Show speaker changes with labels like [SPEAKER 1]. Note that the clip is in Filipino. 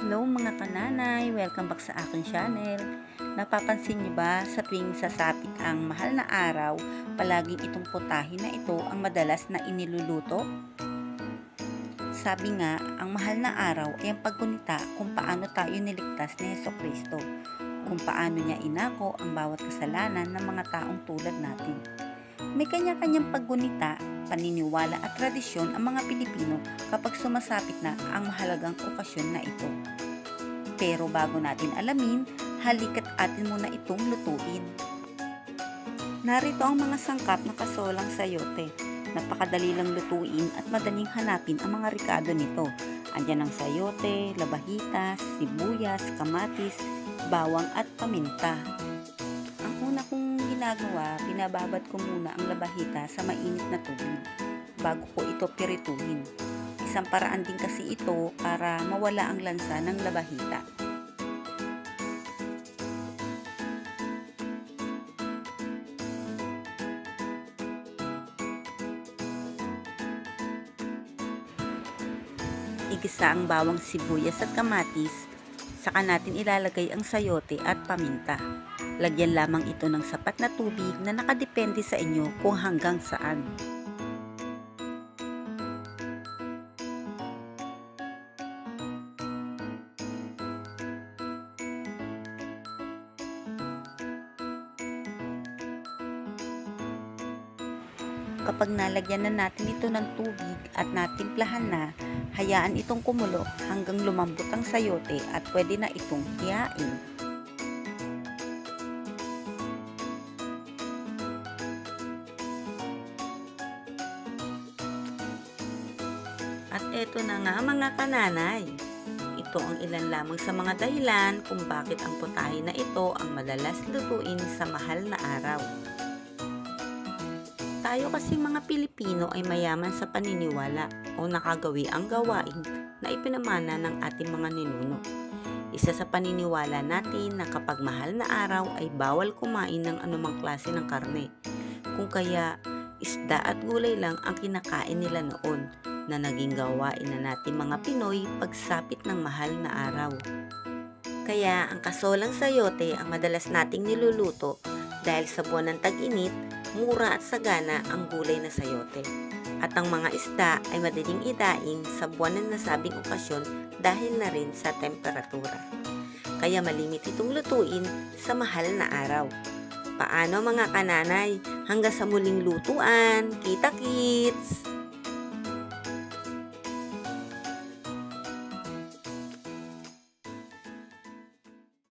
[SPEAKER 1] Hello mga kananay! Welcome back sa aking channel. Napapansin niyo ba sa tuwing sasapit ang mahal na araw, palaging itong putahe na ito ang madalas na iniluluto? Sabi nga, ang mahal na araw ay ang paggunita kung paano tayo niligtas ni Hesukristo, kung paano niya inako ang bawat kasalanan ng mga taong tulad natin. May kanya-kanyang paggunita, paniniwala at tradisyon ang mga Pilipino kapag sumasapit na ang mahalagang okasyon na ito. Pero bago natin alamin, halika't atin muna itong lutuin. Narito ang mga sangkap na kasolang sayote. Napakadali lang lutuin at madaling hanapin ang mga rekado nito. Andyan ang sayote, labahitas, sibuyas, kamatis, bawang at paminta. Ang una kong ginagawa, binababad ko muna ang labahita sa mainit na tubig bago ko ito pirituhin. Isang paraan din kasi ito para mawala ang lansa ng labahita. Igisa ang bawang, sibuyas at kamatis, saka natin ilalagay ang sayote at paminta. Lagyan lamang ito ng sapat na tubig na nakadepende sa inyo kung hanggang saan. Kapag nalagyan na natin ito ng tubig at natimplahan na, hayaan itong kumulo hanggang lumambot ang sayote at pwede na itong hiyain. At eto na nga mga kananay. Ito ang ilan lamang sa mga dahilan kung bakit ang putahe na ito ang madalas lutuin sa mahal na araw. Tayo kasi mga Pilipino ay mayaman sa paniniwala o nakagawi ang gawain na ipinamana ng ating mga ninuno. Isa sa paniniwala natin na kapag mahal na araw ay bawal kumain ng anumang klase ng karne. Kung kaya, isda at gulay lang ang kinakain nila noon na naging gawain na natin mga Pinoy pagsapit ng mahal na araw. Kaya ang kasolang sayote ang madalas nating niluluto dahil sa buwan ng tag-init, mura at sagana ang gulay na sayote. At ang mga isda ay madaling idaing sa buwan ng nasabing okasyon dahil na rin sa temperatura. Kaya malimit itong lutuin sa mahal na araw. Paano mga kananay? Hanggang sa muling lutuan. Kita-kits!